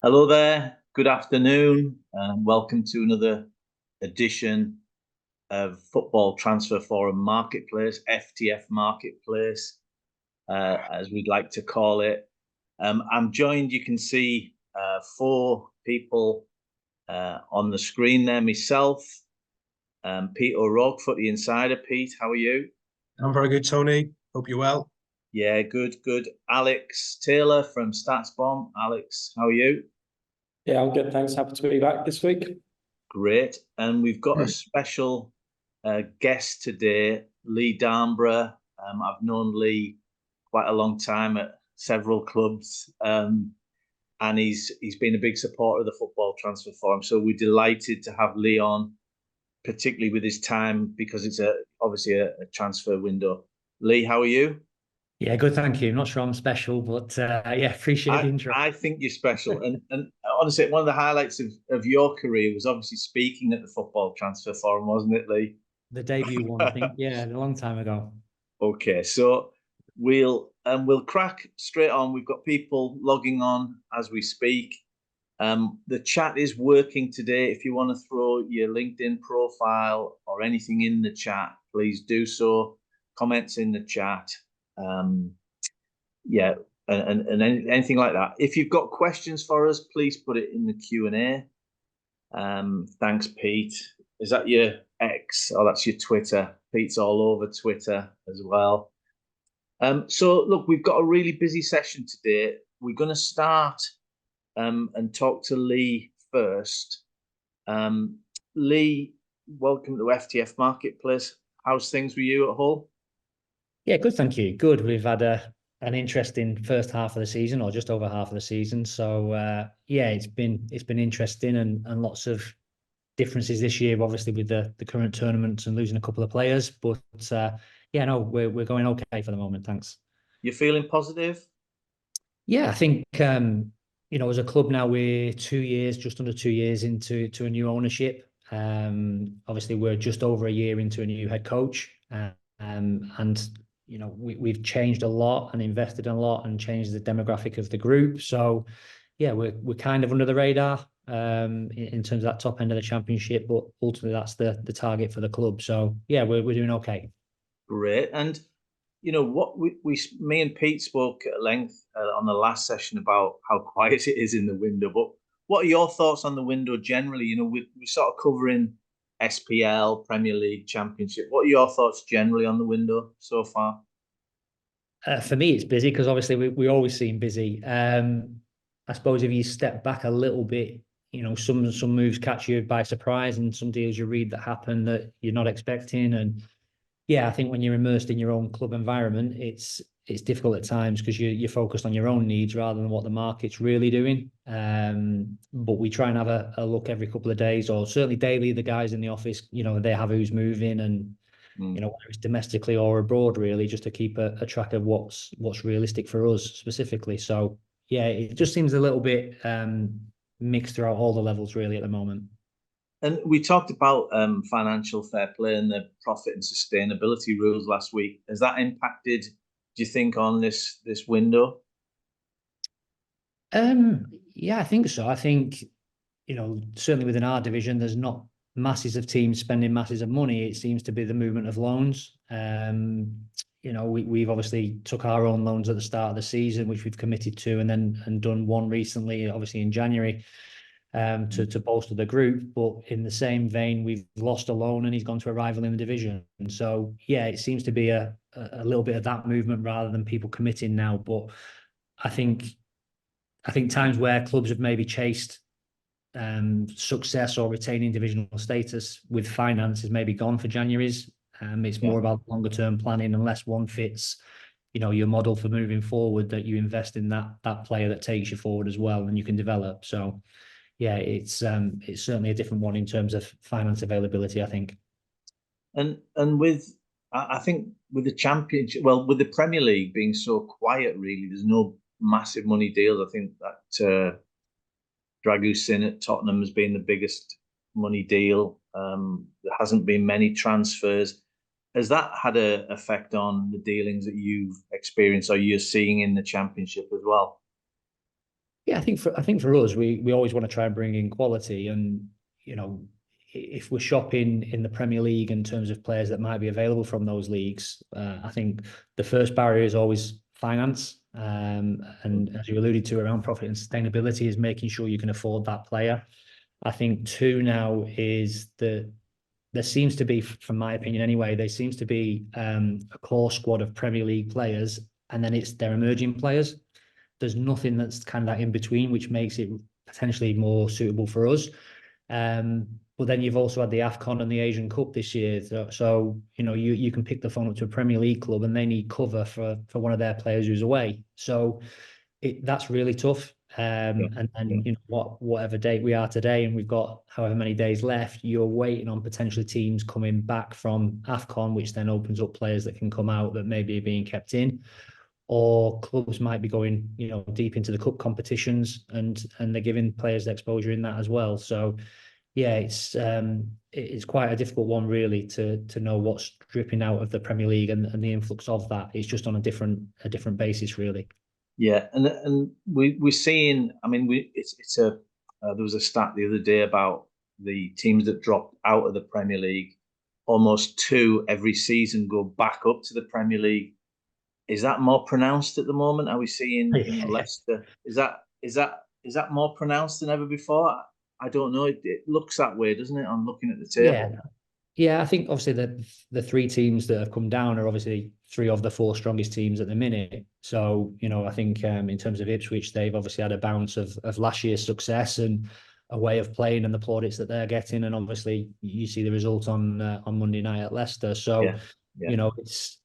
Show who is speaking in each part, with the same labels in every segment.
Speaker 1: Hello there. Good afternoon, and welcome to another edition of Football Transfer Forum Marketplace, FTF Marketplace, as we'd like to call it. I'm joined, you can see four people on the screen there. Myself, Pete O'Rourke, Footy Insider. Pete, how are you?
Speaker 2: I'm very good, Tony. Hope you're well.
Speaker 1: Yeah, good. Alex Taylor from StatsBomb. Alex, how are you?
Speaker 3: Yeah, I'm good. Thanks. Happy to be back this week.
Speaker 1: Great. And we've got a special guest today, Lee Darnbrough. I've known Lee quite a long time at several clubs, and he's been a big supporter of the Football Transfer Forum. So we're delighted to have Lee on, particularly with his time, because it's obviously a transfer window. Lee, how are you?
Speaker 4: Yeah, good, thank you. I'm not sure I'm special, but yeah, appreciate the intro.
Speaker 1: I think you're special. and honestly, one of the highlights of your career was obviously speaking at the Football Transfer Forum, wasn't it, Lee?
Speaker 4: The debut one, I think. Yeah, a long time ago.
Speaker 1: Okay, so we'll crack straight on. We've got people logging on as we speak. The chat is working today. If you want to throw your LinkedIn profile or anything in the chat, please do so. Comments in the chat. Yeah, and anything like that. If you've got questions for us, please put it in the Q&A. Thanks, Pete. Is that your X? Oh, that's your Twitter. Pete's all over Twitter as well. So look, we've got a really busy session today. We're going to start and talk to Lee first. Lee, welcome to FTF Marketplace. How's things with you at Hull?
Speaker 4: Yeah, good, thank you. Good. We've had an interesting first half of the season, or just over half of the season. So yeah, it's been interesting and lots of differences this year, obviously with the current tournaments and losing a couple of players. But yeah, no, we're going okay for the moment. Thanks.
Speaker 1: You're feeling positive?
Speaker 4: Yeah, I think as a club now we're 2 years, just under 2 years into a new ownership. Obviously we're just over a year into a new head coach, and we've changed a lot and invested a lot and changed the demographic of the group. So yeah, we're kind of under the radar in terms of that top end of the championship, but ultimately that's the target for the club. So yeah, we're doing okay.
Speaker 1: Great. And what me and Pete spoke at length on the last session about how quiet it is in the window. But what are your thoughts on the window generally? We're sort of covering SPL, Premier League, Championship. What are your thoughts generally on the window so far?
Speaker 4: For me, it's busy because obviously we always seem busy. I suppose if you step back a little bit, some moves catch you by surprise, and some deals you read that happen that you're not expecting. And yeah, I think when you're immersed in your own club environment, it's difficult at times because you're focused on your own needs rather than what the market's really doing. But we try and have a look every couple of days, or certainly daily. The guys in the office, they have who's moving, and whether it's domestically or abroad, really, just to keep a track of what's realistic for us specifically. So yeah, it just seems a little bit mixed throughout all the levels really at the moment.
Speaker 1: And we talked about financial fair play and the profit and sustainability rules last week. Has that impacted, do you think, on this window?
Speaker 4: Yeah, I think so. I think, certainly within our division, there's not masses of teams spending masses of money. It seems to be the movement of loans. We've obviously took our own loans at the start of the season, which we've committed to, and done one recently, obviously in January, to bolster the group. But in the same vein, we've lost a loan and he's gone to a rival in the division. And so, yeah, it seems to be a little bit of that movement rather than people committing now. But I think times where clubs have maybe chased success or retaining divisional status with finance is maybe gone for January's. It's more about longer term planning, unless one fits, your model for moving forward, that you invest in that player that takes you forward as well and you can develop. So yeah, it's certainly a different one in terms of finance availability, I think.
Speaker 1: And I think with the Championship, well, with the Premier League being so quiet, really, there's no massive money deals. I think that Dragusin at Tottenham has been the biggest money deal. There hasn't been many transfers. Has that had an effect on the dealings that you've experienced or you're seeing in the Championship as well?
Speaker 4: Yeah, I think for us, we always want to try and bring in quality, and if we're shopping in the Premier League in terms of players that might be available from those leagues, I think the first barrier is always finance, and as you alluded to, around profit and sustainability, is making sure you can afford that player. I think two now is that there seems to be, from my opinion anyway, there seems to be a core squad of Premier League players, and then it's their emerging players. There's nothing that's kind of that in between, which makes it potentially more suitable for us. But then you've also had the AFCON and the Asian Cup this year. So you can pick the phone up to a Premier League club and they need cover for one of their players who's away. So that's really tough. And whatever date we are today, and we've got however many days left, you're waiting on potentially teams coming back from AFCON, which then opens up players that can come out that maybe are being kept in. Or clubs might be going, deep into the cup competitions, and they're giving players the exposure in that as well. So, yeah, it's quite a difficult one really to know what's dripping out of the Premier League and the influx of that. It's just on a different basis, really.
Speaker 1: Yeah, and we're seeing. I mean, there was a stat the other day about the teams that dropped out of the Premier League. Almost 2 every season go back up to the Premier League. Is that more pronounced at the moment? Are we seeing Leicester? Is that more pronounced than ever before? I don't know. It looks that way, doesn't it? I'm looking at the table.
Speaker 4: Yeah. I think obviously the 3 teams that have come down are obviously 3 of the 4 strongest teams at the minute. So I think in terms of Ipswich, they've obviously had a bounce of last year's success and a way of playing and the plaudits that they're getting, and obviously you see the result on Monday night at Leicester. So it's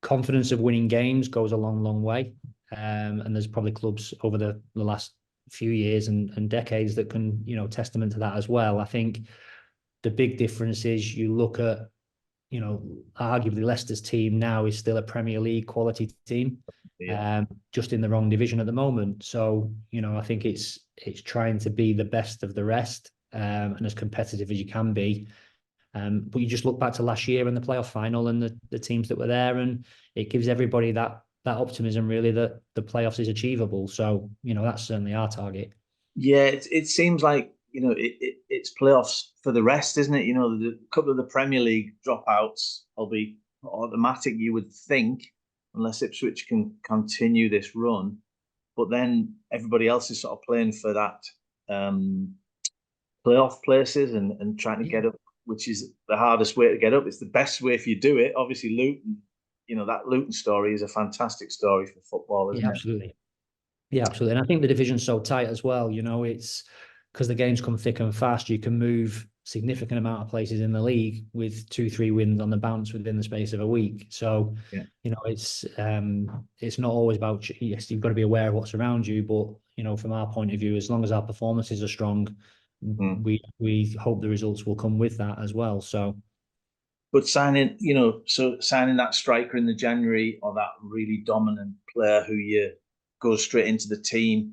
Speaker 4: confidence of winning games goes a long way, and there's probably clubs over the last few years and decades that can testament to that as well. I think the big difference is you look at arguably Leicester's team now is still a Premier League quality team, just in the wrong division at the moment. So I think it's trying to be the best of the rest, and as competitive as you can be. But you just look back to last year and the playoff final and the teams that were there, and it gives everybody that optimism really that the playoffs is achievable. So that's certainly our target.
Speaker 1: Yeah, it seems like it's playoffs for the rest, isn't it? The couple of the Premier League dropouts will be automatic, you would think, unless Ipswich can continue this run. But then everybody else is sort of playing for that playoff places and trying to get up, which is the hardest way to get up. It's the best way if you do it. Obviously, Luton, that Luton story is a fantastic story for football, isn't it?
Speaker 4: Absolutely. Yeah, absolutely. And I think the division's so tight as well. It's because the games come thick and fast. You can move significant amount of places in the league with 2-3 wins on the bounce within the space of a week. So, it's not always about, yes, you've got to be aware of what's around you, but from our point of view, as long as our performances are strong, we hope the results will come with that as well. So,
Speaker 1: but signing that striker in the January, or that really dominant player who you go straight into the team,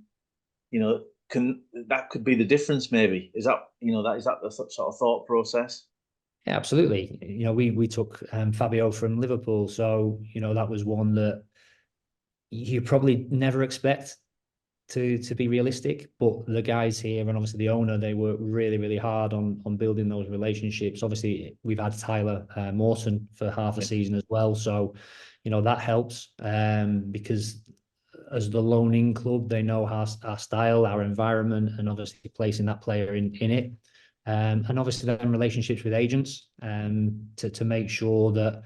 Speaker 1: that could be the difference. Maybe is that the sort of thought process?
Speaker 4: Yeah, absolutely. We took Fabio from Liverpool, so that was one that you probably never expect to be realistic, but the guys here and obviously the owner, they work really hard on building those relationships. Obviously we've had Tyler Morton for half a season as well, so that helps because as the loaning club, they know our style, our environment, and obviously placing that player in it, and obviously then relationships with agents to make sure that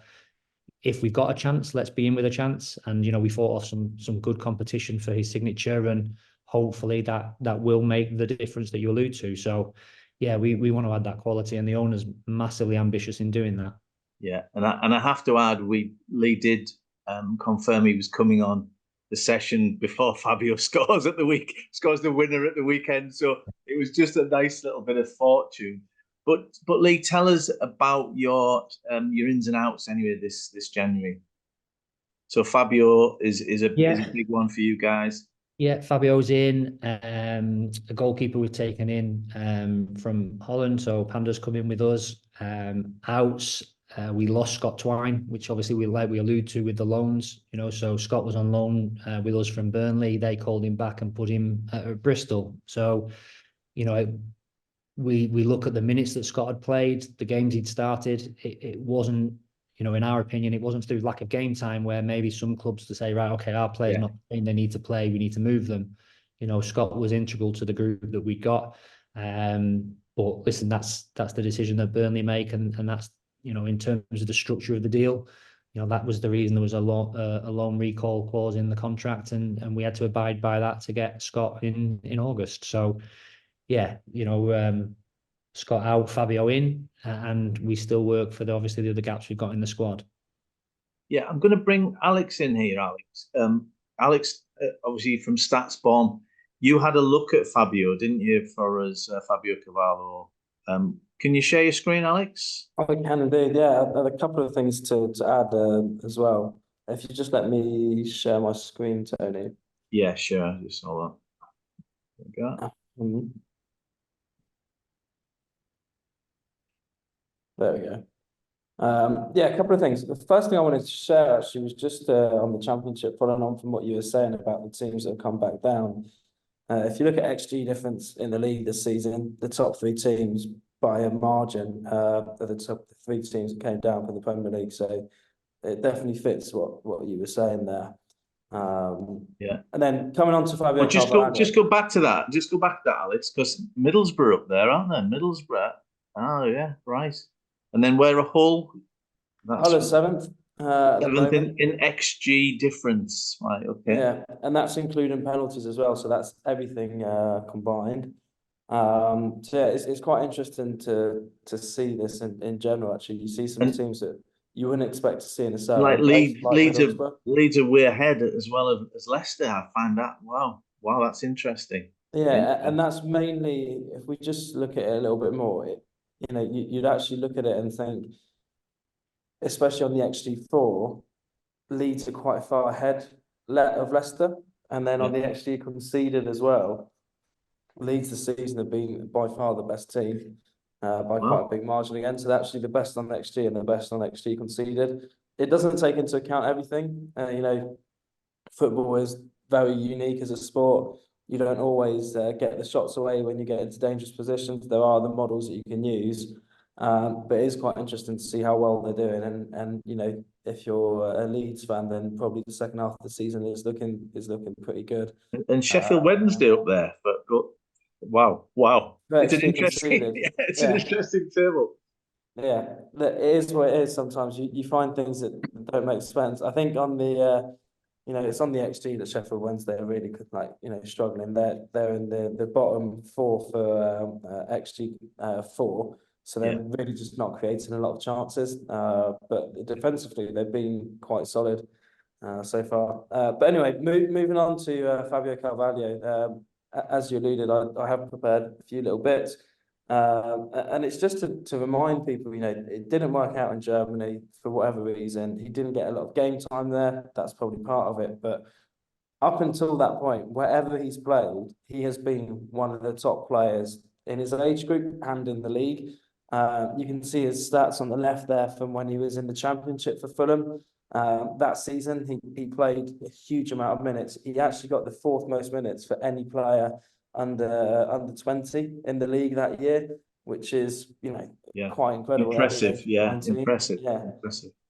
Speaker 4: if we've got a chance, let's be in with a chance. And we fought off some good competition for his signature, and hopefully that will make the difference that you allude to. So yeah, we want to add that quality, and the owner's massively ambitious in doing that.
Speaker 1: Yeah, and I have to add, Lee did confirm he was coming on the session before Fabio scores the winner at the weekend. So it was just a nice little bit of fortune. But Lee, tell us about your ins and outs anyway this January. So Fabio is a big one for you guys.
Speaker 4: Yeah, Fabio's in. A goalkeeper we've taken in from Holland, so Panda's come in with us. Outs, We lost Scott Twine, which obviously we allude to with the loans. So Scott was on loan with us from Burnley. They called him back and put him at Bristol. So, we look at the minutes that Scott had played, the games he'd started. It wasn't, in our opinion, it wasn't through lack of game time where maybe some clubs to say, right, okay, our players not playing, they need to play, we need to move them. Scott was integral to the group that we got. But listen, that's the decision that Burnley make, and that's, in terms of the structure of the deal, that was the reason there was a loan recall clause in the contract, and we had to abide by that to get Scott in August. So yeah, Scott out, Fabio in, and we still work for obviously the other gaps we've got in the squad.
Speaker 1: Yeah, I'm going to bring Alex in here, Alex. Alex, obviously from StatsBomb, you had a look at Fabio, didn't you, for us, Fabio Cavallo? Can you share your screen, Alex?
Speaker 3: I can indeed, yeah. I had a couple of things to add as well. If you just let me share my screen, Tony.
Speaker 1: Yeah, sure. Just hold on. There we go.
Speaker 3: There we go. Yeah, a couple of things. The first thing I wanted to share actually was just on the Championship, following on from what you were saying about the teams that have come back down. If you look at XG difference in the league this season, the top three teams by a margin are the top three teams that came down from the Premier League. So it definitely fits what you were saying there.
Speaker 1: Yeah.
Speaker 3: And then coming on to Fabio.
Speaker 1: Well, just go back to that. Just go back to that, Alex, because Middlesbrough up there, aren't they? Middlesbrough. Oh yeah, right. And then we're a Hull.
Speaker 3: Hull is seventh.
Speaker 1: Seventh in XG difference. Right, okay.
Speaker 3: Yeah, and that's including penalties as well. So that's everything combined. So yeah, it's quite interesting to see this in general. Actually, you see some teams that you wouldn't expect to see in a certain
Speaker 1: like
Speaker 3: place,
Speaker 1: Leeds are way ahead as well as Leicester. I find that wow, that's interesting.
Speaker 3: Yeah, and that's mainly if we just look at it a little bit more. You'd actually look at it and think, especially on the XG4, Leeds are quite far ahead of Leicester, and then on the XG conceded as well, Leeds this season have been by far the best team by quite a big margin again. So they're actually the best on XG and the best on XG conceded. It doesn't take into account everything. Football is very unique as a sport. You don't always get the shots away when you get into dangerous positions. There are the models that you can use. But it is quite interesting to see how well they're doing, and if you're a Leeds fan, then probably the second half of the season is looking pretty good.
Speaker 1: And Sheffield Wednesday up there, but wow, it's an interesting, it's an interesting table.
Speaker 3: Yeah, it is what it is. Sometimes you find things that don't make sense. I think on the it's on the XG that Sheffield Wednesday are really struggling. They're in the bottom four for XG 4. So they're really just not creating a lot of chances. But defensively, they've been quite solid so far. But anyway, moving on to Fabio Carvalho. As you alluded, I have prepared a few little bits. And it's just to remind people, it didn't work out in Germany for whatever reason. He didn't get a lot of game time there. That's probably part of it. But up until that point, wherever he's played, he has been one of the top players in his age group and in the league. You can see his stats on the left there from when he was in the Championship for Fulham. That season, he played a huge amount of minutes. He actually got the fourth most minutes for any player under 20 in the league that year, which is quite incredible.
Speaker 1: Impressive, impressive.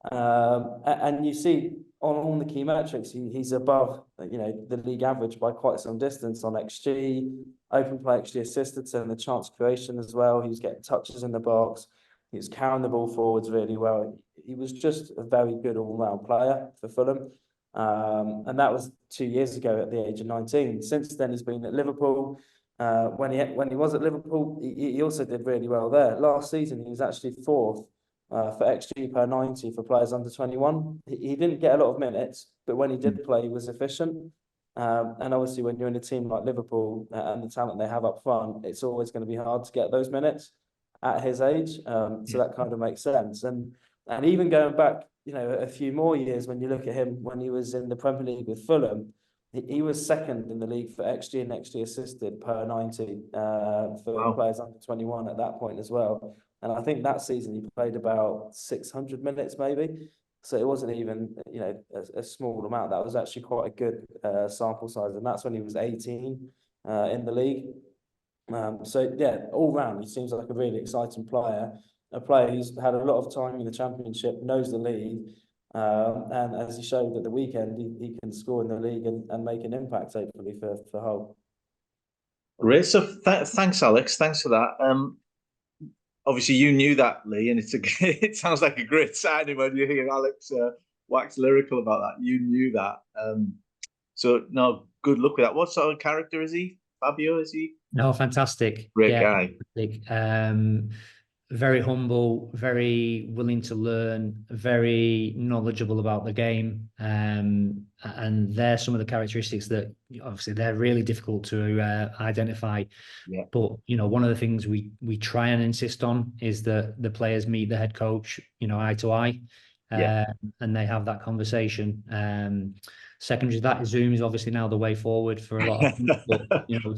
Speaker 3: And you see on all the key metrics, he's above the league average by quite some distance on XG, open play XG assisted, so in the chance creation as well. He was getting touches in the box. He was carrying the ball forwards really well. He was just a very good all-round player for Fulham. And that was 2 years ago at the age of 19. Since then, he's been at Liverpool. When he was at Liverpool, he also did really well there. Last season, he was actually fourth for XG per 90 for players under 21. He didn't get a lot of minutes, but when he did play, he was efficient. And obviously, when you're in a team like Liverpool and the talent they have up front, it's always going to be hard to get those minutes at his age. So that kind of makes sense. And even going back, a few more years, when you look at him when he was in the Premier League with Fulham, he was second in the league for XG and XG assisted per 90 for
Speaker 1: Wow.
Speaker 3: players under 21 at that point as well. And I think that season he played about 600 minutes maybe. So it wasn't even, you know, a small amount. That was actually quite a good sample size. And that's when he was 18 in the league. So yeah, all round, he seems like a really exciting player, a player who's had a lot of time in the Championship, knows the league, and as he showed at the weekend, he can score in the league and make an impact hopefully for Hull.
Speaker 1: Great. So thanks, Alex. Thanks for that. Obviously, you knew that, Lee, and it sounds like a great signing when you hear Alex wax lyrical about that. You knew that. So no, good luck with that. What sort of character is he? Fabio, is he?
Speaker 4: No, fantastic.
Speaker 1: Great
Speaker 4: Yeah,
Speaker 1: guy.
Speaker 4: fantastic. Very humble, very willing to learn, very knowledgeable about the game. And they're some of the characteristics that obviously they're really difficult to identify.
Speaker 1: Yeah.
Speaker 4: But, you know, one of the things we try and insist on is that the players meet the head coach, you know, eye to eye.
Speaker 1: Yeah.
Speaker 4: And they have that conversation. Secondary to that, Zoom is obviously now the way forward for a lot of people, you know,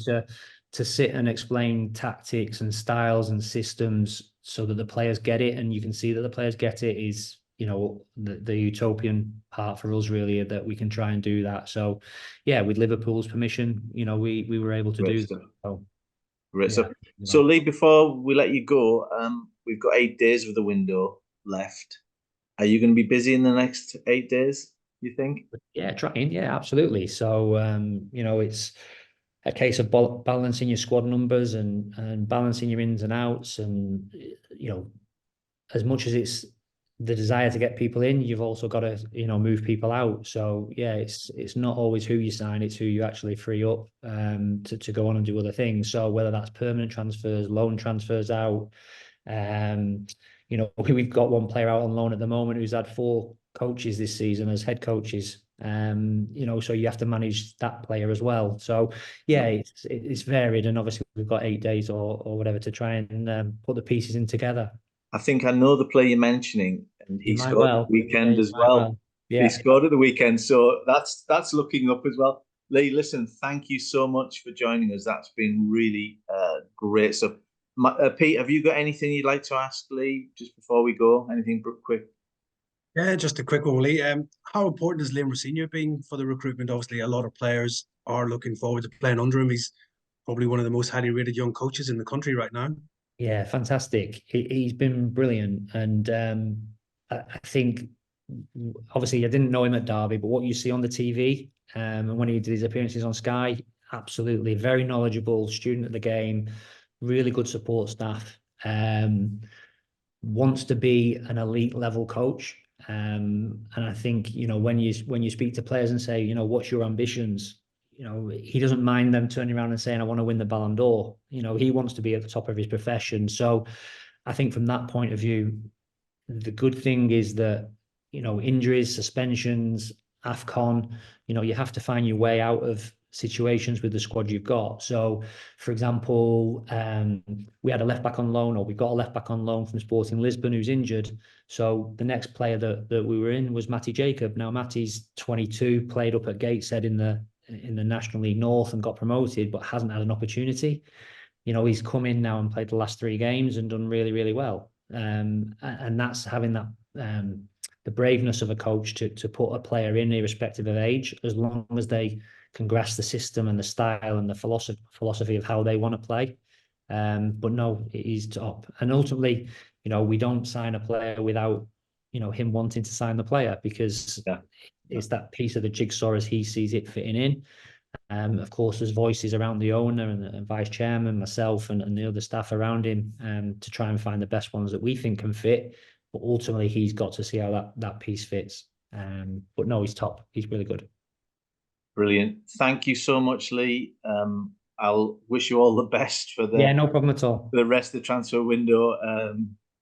Speaker 4: to sit and explain tactics and styles and systems so that the players get it, and you can see that the players get it, is, you know, the utopian part for us really, that we can try and do that. So yeah, with Liverpool's permission, you know, we were able to do that. So,
Speaker 1: Great.
Speaker 4: yeah.
Speaker 1: So Lee, before we let you go, we've got 8 days of the window left. Are you going to be busy in the next 8 days, you think?
Speaker 4: Yeah, trying. Yeah, absolutely. So, you know, it's a case of balancing your squad numbers and balancing your ins and outs. And, you know, as much as it's the desire to get people in, you've also got to, you know, move people out. So yeah, it's not always who you sign, it's who you actually free up to go on and do other things. So whether that's permanent transfers, loan transfers out, you know, we've got one player out on loan at the moment who's had 4 coaches this season as head coaches. You know, so you have to manage that player as well. So yeah, it's varied, and obviously we've got 8 days or whatever to try and put the pieces in together.
Speaker 1: I think I know the player you're mentioning, and he scored at the weekend as well.
Speaker 4: Yeah.
Speaker 1: He scored at the weekend, so that's looking up as well. Lee, listen, thank you so much for joining us. That's been really great. So, Pete, have you got anything you'd like to ask Lee just before we go? Anything quick?
Speaker 2: Yeah, just a quick one, Lee. How important has Liam Senior been for the recruitment? Obviously, a lot of players are looking forward to playing under him. He's probably one of the most highly rated young coaches in the country right now.
Speaker 4: Yeah, fantastic. He's been brilliant, and I think obviously I didn't know him at Derby, but what you see on the TV and when he did his appearances on Sky, absolutely very knowledgeable student of the game, really good support staff. Wants to be an elite level coach. And I think, you know, when you speak to players and say, you know, what's your ambitions? You know, he doesn't mind them turning around and saying, I want to win the Ballon d'Or. You know, he wants to be at the top of his profession. So I think from that point of view, the good thing is that, you know, injuries, suspensions, AFCON, you know, you have to find your way out of situations with the squad you've got. So, for example, we had a left back on loan, or we got a left back on loan from Sporting Lisbon who's injured. So the next player that we were in was Matty Jacob. Now Matty's 22, played up at Gateshead in the National League North and got promoted, but hasn't had an opportunity. You know, he's come in now and played the last 3 games and done really, really well. And that's having that the braveness of a coach to put a player in, irrespective of age, as long as they can grasp the system and the style and the philosophy of how they want to play. But no, he's top. And ultimately, you know, we don't sign a player without, you know, him wanting to sign the player, because it's that piece of the jigsaw as he sees it fitting in. Of course, there's voices around the owner and vice chairman, myself, and the other staff around him to try and find the best ones that we think can fit. But ultimately, he's got to see how that piece fits. But no, he's top. He's really good.
Speaker 1: Brilliant. Thank you so much, Lee. I'll wish you all the best for
Speaker 4: no problem at all.
Speaker 1: The rest of the transfer window.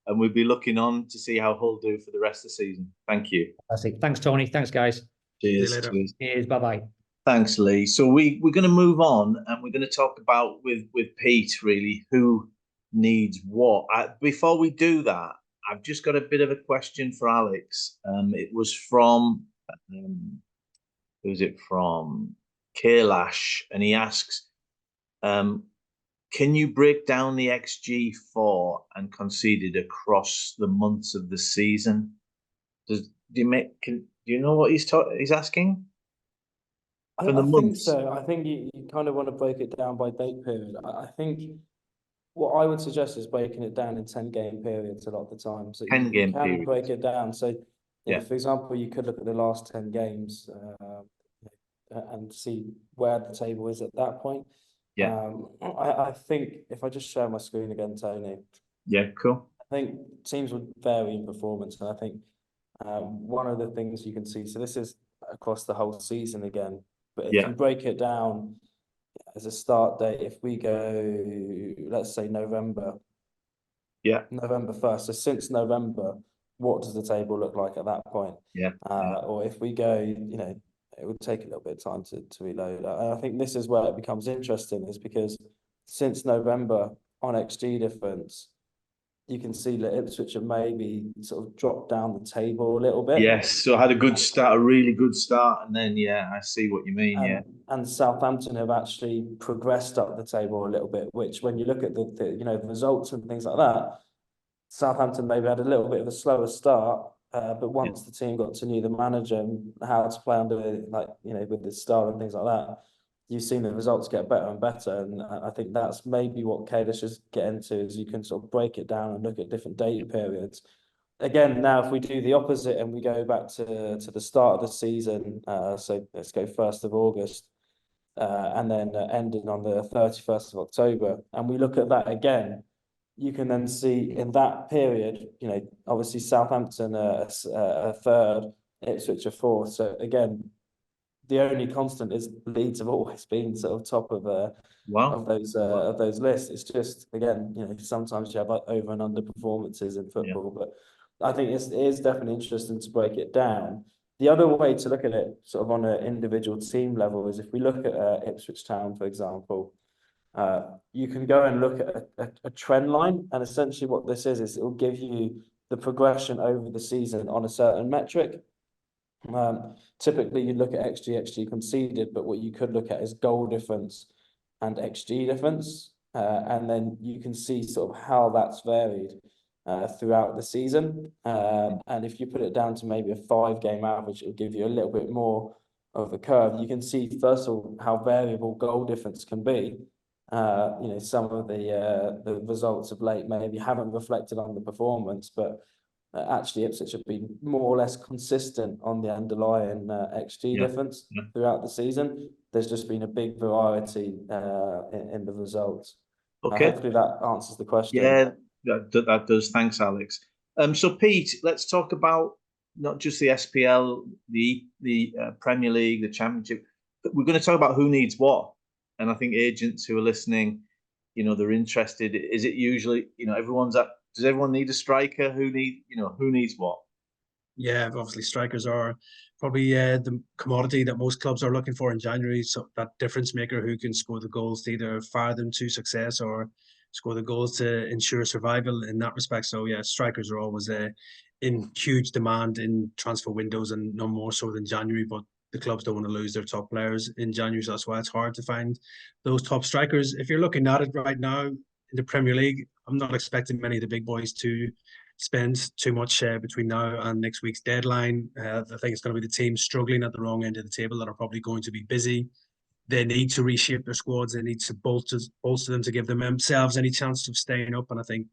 Speaker 1: And we'll be looking on to see how Hull do for the rest of the season. Thank you.
Speaker 4: Fantastic. Thanks, Tony. Thanks, guys.
Speaker 1: Cheers.
Speaker 4: Cheers. Bye-bye.
Speaker 1: Thanks, Lee. So we're going to move on, and we're going to talk about with Pete, really, who needs what. Before we do that, I've just got a bit of a question for Alex. It was from who's it from? Kailash, and he asks, can you break down the XG for and conceded across the months of the season? Do you know what he's asking? For the
Speaker 3: I think
Speaker 1: months?
Speaker 3: so. I think you kind of want to break it down by date period. I think what I would suggest is breaking it down in 10-game periods a lot of the time. So
Speaker 1: 10-game
Speaker 3: you can
Speaker 1: periods.
Speaker 3: break it down. So,
Speaker 1: Yeah.
Speaker 3: for example, you could look at the last 10 games and see where the table is at that point.
Speaker 1: Yeah.
Speaker 3: I think if I just share my screen again, Tony.
Speaker 1: Yeah, cool.
Speaker 3: I think teams would vary in performance, and I think one of the things you can see. So this is across the whole season again, but if you break it down as a start date, if we go, let's say November.
Speaker 1: Yeah.
Speaker 3: November 1st. So since November, what does the table look like at that point?
Speaker 1: Yeah.
Speaker 3: Or if we go, it would take a little bit of time to reload. And I think this is where it becomes interesting, is because since November on XG difference, you can see that Ipswich have maybe sort of dropped down the table a little bit.
Speaker 1: Yes, so I had a good start, a really good start, and then I see what you mean.
Speaker 3: And Southampton have actually progressed up the table a little bit, which when you look at the results and things like that, Southampton maybe had a little bit of a slower start, but once the team got to know the manager and how to play under, with the style and things like that, you've seen the results get better and better. And I think that's maybe what Kailash is getting to, is you can sort of break it down and look at different data periods. Again, now if we do the opposite and we go back to the start of the season, so let's go 1st of August, and then ending on the 31st of October, and we look at that again, you can then see in that period, obviously Southampton are 3rd, Ipswich are 4th. So again, the only constant is Leeds have always been sort of top of those lists. It's just, again, sometimes you have over and under performances in football, but I think it is definitely interesting to break it down. The other way to look at it, sort of on an individual team level, is if we look at Ipswich Town, for example. You can go and look at a trend line, and essentially what this is it will give you the progression over the season on a certain metric. Typically you look at XG conceded, but what you could look at is goal difference and XG difference, and then you can see sort of how that's varied throughout the season. And if you put it down to maybe a 5-game average, it'll give you a little bit more of a curve. You can see first of all how variable goal difference can be. Some of the results of late maybe haven't reflected on the performance, but actually Ipswich have been more or less consistent on the underlying XG difference throughout the season. There's just been a big variety in the results.
Speaker 1: Okay.
Speaker 3: Hopefully that answers the question.
Speaker 1: Yeah, that does. Thanks, Alex. So Pete, let's talk about not just the SPL, the Premier League, the Championship. We're going to talk about who needs what. And I think agents who are listening, they're interested. Is it usually, does everyone need a striker? Who needs what?
Speaker 2: Yeah, obviously strikers are probably the commodity that most clubs are looking for in January. So that difference maker who can score the goals to either fire them to success or score the goals to ensure survival in that respect. So yeah, strikers are always in huge demand in transfer windows, and no more so than January. But the clubs don't want to lose their top players in January, so that's why it's hard to find those top strikers. If you're looking at it right now in the Premier League, I'm not expecting many of the big boys to spend too much between now and next week's deadline. I think it's going to be the teams struggling at the wrong end of the table that are probably going to be busy. They need to reshape their squads. They need to bolster them to give themselves any chance of staying up. And I think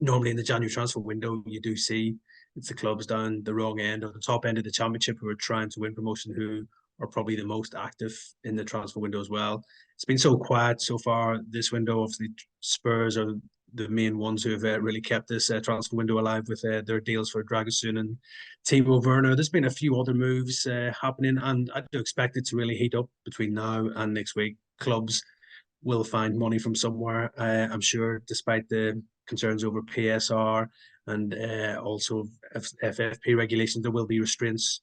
Speaker 2: normally in the January transfer window, you do see it's the clubs down the wrong end or the top end of the Championship who are trying to win promotion, who are probably the most active in the transfer window as well. It's been so quiet so far this window. Obviously, Spurs are the main ones who have really kept this transfer window alive with their deals for Dragusin and Timo Werner. There's been a few other moves happening, and I do expect it to really heat up between now and next week. Clubs will find money from somewhere, I'm sure, despite the concerns over PSR and also FFP regulations. There will be restraints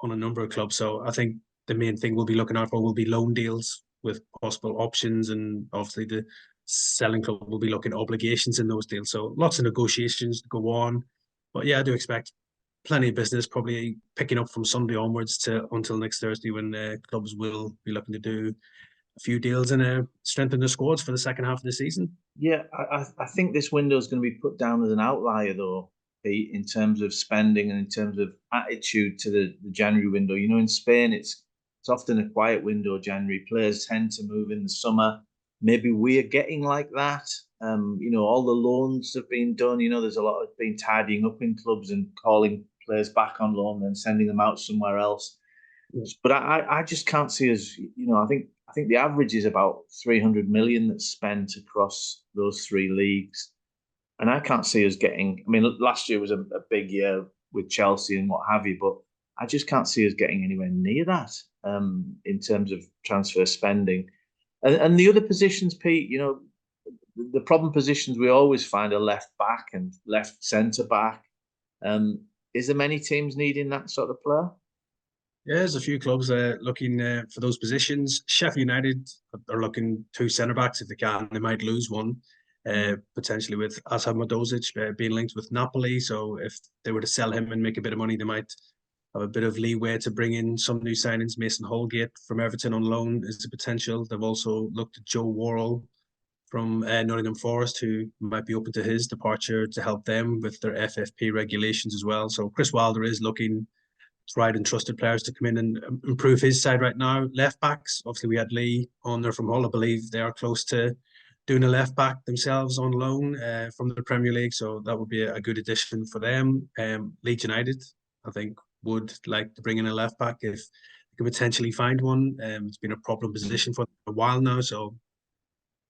Speaker 2: on a number of clubs. So I think the main thing we'll be looking out for will be loan deals with possible options, and obviously the selling club will be looking at obligations in those deals. So lots of negotiations to go on. But yeah, I do expect plenty of business probably picking up from Sunday onwards to until next Thursday, when clubs will be looking to do a few deals and strengthen their squads for the second half of the season.
Speaker 1: Yeah, I think this window is going to be put down as an outlier, though, Pete, in terms of spending and in terms of attitude to the January window. You know, in Spain, it's often a quiet window, January. Players tend to move in the summer. Maybe we are getting like that. You know, all the loans have been done. You know, there's a lot of been tidying up in clubs and calling players back on loan and sending them out somewhere else. But I just can't see us, you know, I think the average is about 300 million that's spent across those three leagues. And I can't see us getting, I mean, last year was a big year with Chelsea and what have you, but I just can't see us getting anywhere near that in terms of transfer spending. And the other positions, Pete, you know, the problem positions we always find are left back and left centre back. Is there many teams needing that sort of player?
Speaker 2: Yeah, there's a few clubs looking for those positions. Sheffield United are looking 2 centre backs if they can. They might lose one, potentially with Asad Madozic being linked with Napoli. So if they were to sell him and make a bit of money, they might have a bit of leeway to bring in some new signings. Mason Holgate from Everton on loan is the potential. They've also looked at Joe Worrell from Nottingham Forest, who might be open to his departure to help them with their FFP regulations as well. So Chris Wilder is looking tried and trusted players to come in and improve his side right now. Left backs, obviously we had Lee on there from Hull. I believe they are close to doing a left back themselves on loan from the Premier League, so that would be a good addition for them. Leeds United, I think, would like to bring in a left back if they could potentially find one. It's been a problem position for a while now, so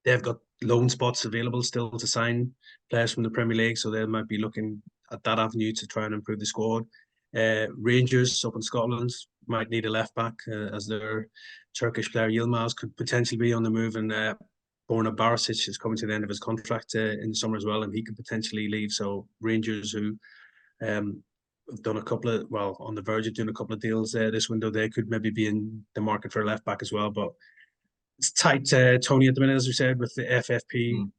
Speaker 2: they've got loan spots available still to sign players from the Premier League, so they might be looking at that avenue to try and improve the squad. Rangers up in Scotland might need a left back as their Turkish player Yilmaz could potentially be on the move, and Borna Barisic is coming to the end of his contract in the summer as well, and he could potentially leave. So Rangers, who have done a couple of, well, on the verge of doing a couple of deals this window, they could maybe be in the market for a left back as well. But it's tight, Tony, at the minute, as we said, with the FFP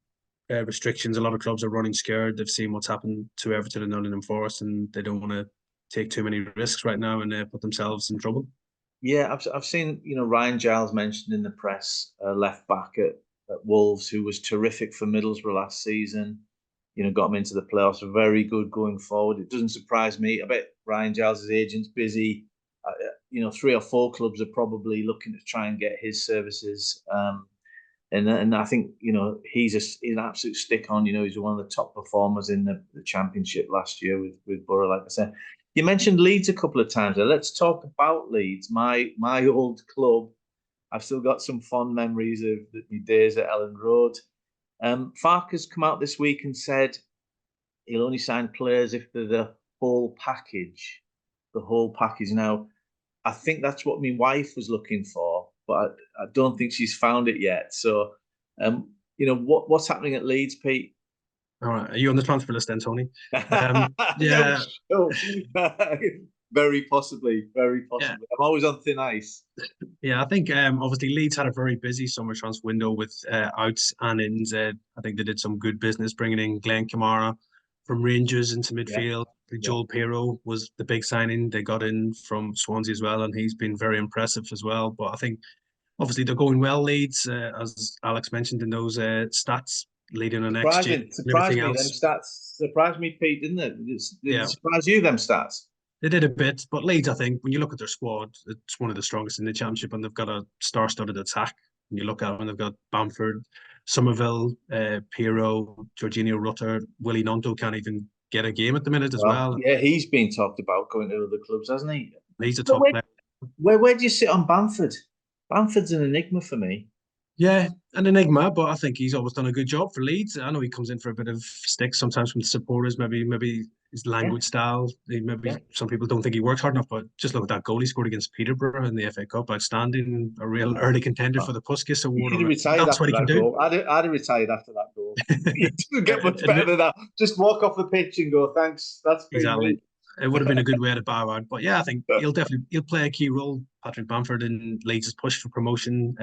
Speaker 2: restrictions. A lot of clubs are running scared. They've seen what's happened to Everton and Nottingham Forest, and they don't want to take too many risks right now and put themselves in trouble.
Speaker 1: Yeah, I've seen, you know, Ryan Giles mentioned in the press, left back at Wolves, who was terrific for Middlesbrough last season. You know, got him into the playoffs. Very good going forward. It doesn't surprise me. I bet Ryan Giles' agent's busy. You know, 3 or 4 clubs are probably looking to try and get his services. And I think, you know, he's an absolute stick on. You know, he's one of the top performers in the Championship last year with Borough, like I said. You mentioned Leeds a couple of times there. Let's talk about Leeds, my old club. I've still got some fond memories of my days at Ellen Road. Farker's come out this week and said he'll only sign players if they're the whole package. The whole package. Now, I think that's what my wife was looking for, but I don't think she's found it yet. So, you know, what's happening at Leeds, Pete?
Speaker 2: All right, are you on the transfer list then, Tony? Yeah.
Speaker 1: No, very possibly, very possibly. Yeah. I'm always on thin ice.
Speaker 2: Yeah, I think obviously Leeds had a very busy summer transfer window with outs and ins. I think they did some good business bringing in Glenn Kamara from Rangers into midfield. Yeah. Joel Pirro was the big signing they got in from Swansea as well, and he's been very impressive as well. But I think obviously they're going well, Leeds, as Alex mentioned in those stats leading on next year.
Speaker 1: Surprised me, them stats surprised me, Pete, didn't it? Did it surprise you, them stats?
Speaker 2: They did a bit, but Leeds, I think, when you look at their squad, it's one of the strongest in the Championship, and they've got a star-studded attack. When you look at them, they've got Bamford, Somerville, Pirro, Jorginho Rutter, Willie Gnonto can't even get a game at the minute as well.
Speaker 1: Yeah, he's been talked about going to other clubs, hasn't he?
Speaker 2: He's a top player.
Speaker 1: Where do you sit on Bamford? Bamford's an enigma for me.
Speaker 2: Yeah, an enigma, but I think he's always done a good job for Leeds. I know he comes in for a bit of stick sometimes from the supporters, maybe his language style. Some people don't think he works hard enough, but just look at that goal he scored against Peterborough in the FA Cup. Outstanding, a real early contender for the Puskas Award.
Speaker 1: That's what he can do. I'd have retired after that goal. He doesn't get much better than that. Just walk off the pitch and go, thanks. That's
Speaker 2: exactly. It would have been a good way to bow out. But yeah, I think he'll play a key role, Patrick Bamford, in Leeds' push for promotion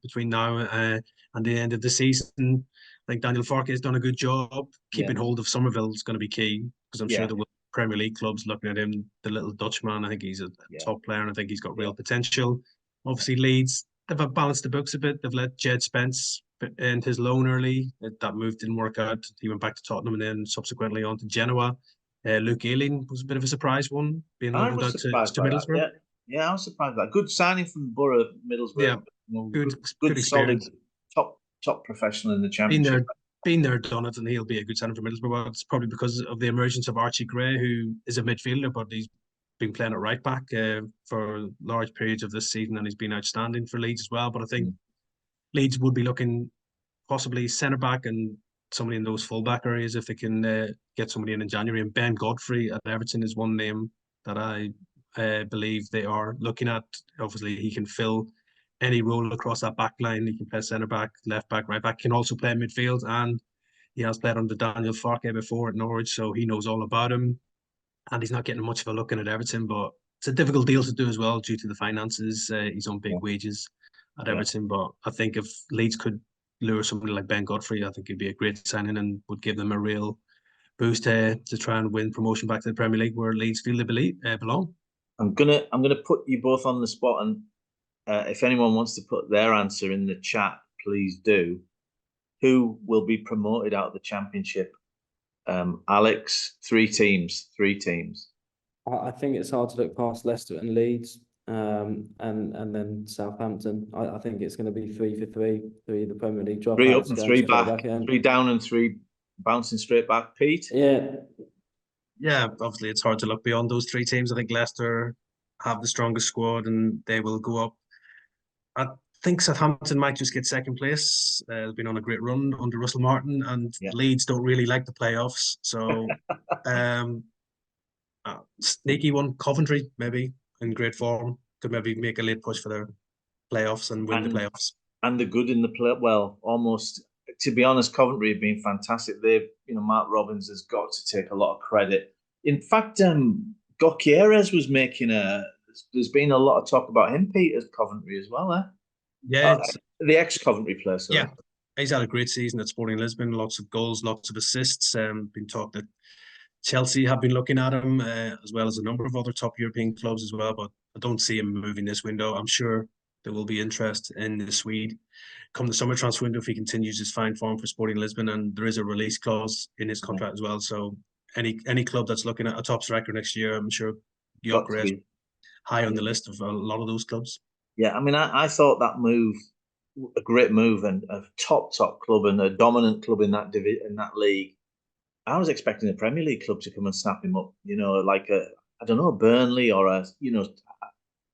Speaker 2: between now and the end of the season. I think Daniel Farke has done a good job. Keeping hold of Somerville is going to be key, because I'm sure they will Premier League clubs looking at him, the little Dutchman. I think he's a top player, and I think he's got real potential. Obviously, Leeds, they've balanced the books a bit. They've let Jed Spence end his loan early. That move didn't work out. He went back to Tottenham and then subsequently on to Genoa. Luke Ayling was a bit of a surprise one, being loaned out to Middlesbrough.
Speaker 1: Yeah, I was surprised by that. Good signing from Borough, Middlesbrough.
Speaker 2: Yeah,
Speaker 1: good solid, top professional in the Championship.
Speaker 2: Been there, done it, and he'll be a good signing for Middlesbrough. Well, it's probably because of the emergence of Archie Gray, who is a midfielder, but he's been playing at right back for large periods of this season, and he's been outstanding for Leeds as well. But I think Leeds would be looking possibly centre back and somebody in those full back areas if they can get somebody in January. And Ben Godfrey at Everton is one name that I believe they are looking at. Obviously, he can fill any role across that back line. He can play centre back, left back, right back. Can also play midfield, and he has played under Daniel Farke before at Norwich, so he knows all about him. And he's not getting much of a look in at Everton, but it's a difficult deal to do as well due to the finances. He's on big wages at Everton, but I think if Leeds could lure somebody like Ben Godfrey, I think it'd be a great signing and would give them a real boost to try and win promotion back to the Premier League, where Leeds feel they belong.
Speaker 1: I'm gonna put you both on the spot, and if anyone wants to put their answer in the chat, please do. Who will be promoted out of the Championship? Alex, three teams.
Speaker 3: I think it's hard to look past Leicester and Leeds, and then Southampton. I think it's going to be 3 for 3, the Premier League dropouts.
Speaker 1: 3 up and 3 back, 3 down and 3 bouncing straight back. Pete?
Speaker 2: Yeah, obviously it's hard to look beyond those 3 teams. I think Leicester have the strongest squad and they will go up. I think Southampton might just get second place. They've been on a great run under Russell Martin, and Leeds don't really like the playoffs. So sneaky one, Coventry maybe in great form, could maybe make a late push for their playoffs and win the playoffs. And
Speaker 1: the good in the play, well, almost. To be honest, Coventry have been fantastic. They've, Mark Robbins has got to take a lot of credit. In fact, Gutierrez was making there's been a lot of talk about him, Pete, at Coventry as well,
Speaker 2: Yeah,
Speaker 1: the ex-Coventry player. Sorry.
Speaker 2: Yeah, he's had a great season at Sporting Lisbon. Lots of goals, lots of assists. Been talked that Chelsea have been looking at him, as well as a number of other top European clubs as well. But I don't see him moving this window. I'm sure there will be interest in the Swede come the summer transfer window if he continues his fine form for Sporting Lisbon, and there is a release clause in his contract as well. So any club that's looking at a top striker next year, I'm sure Gyökeres is high on the list of a lot of those clubs.
Speaker 1: Yeah, I mean, I thought that move a great move and a top club and a dominant club in that in that league. I was expecting a Premier League club to come and snap him up, like I don't know, Burnley or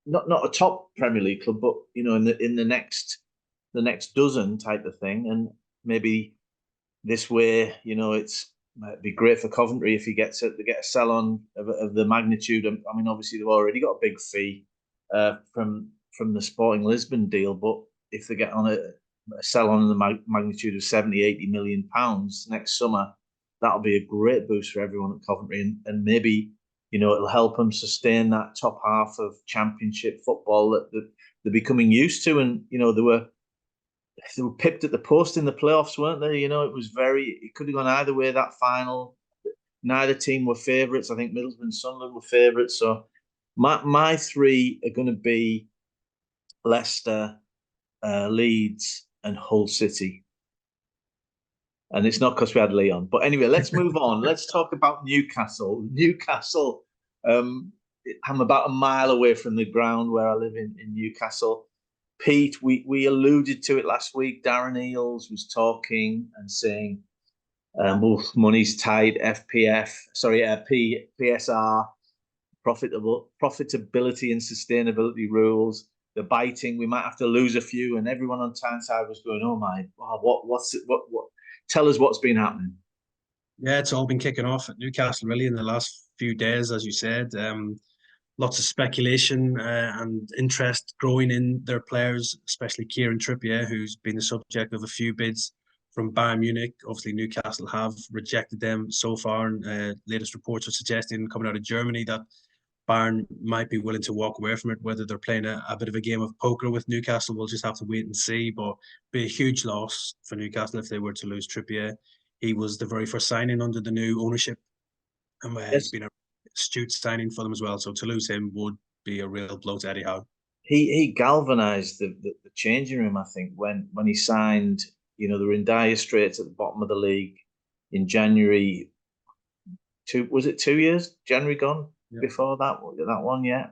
Speaker 1: not a top Premier League club, but in the next dozen type of thing. And maybe this way, it'd be great for Coventry if he get a sell on of the magnitude. I mean, obviously they've already got a big fee from the Sporting Lisbon deal, but if they get on a sell on the magnitude of 70-80 million pounds next summer, that'll be a great boost for everyone at Coventry, and maybe it'll help them sustain that top half of Championship football that they're becoming used to. And they were pipped at the post in the playoffs, weren't they? It could have gone either way, that final. Neither team were favourites. I think Middlesbrough and Sunderland were favourites. So my 3 are going to be Leicester, Leeds and Hull City. And it's not because we had Leon. But anyway, let's move on. Let's talk about Newcastle. I'm about a mile away from the ground where I live in Newcastle. Pete, we alluded to it last week. Darren Eales was talking and saying, money's tight, PSR, profitability and sustainability rules. The biting, we might have to lose a few, and everyone on Tyneside was going, "Oh my, what's it? What? Tell us what's been happening."
Speaker 2: Yeah, it's all been kicking off at Newcastle really in the last few days, as you said. Lots of speculation and interest growing in their players, especially Kieran Trippier, who's been the subject of a few bids from Bayern Munich. Obviously, Newcastle have rejected them so far, and latest reports are suggesting coming out of Germany that Bayern might be willing to walk away from it. Whether they're playing a bit of a game of poker with Newcastle, we'll just have to wait and see. But it'd be a huge loss for Newcastle if they were to lose Trippier. He was the very first signing under the new ownership, and he's been astute signing for them as well. So to lose him would be a real blow to Eddie Howe.
Speaker 1: He galvanised the changing room, I think, when he signed. You know, they were in dire straits at the bottom of the league in January. Was it 2 years? January gone before that one, yeah.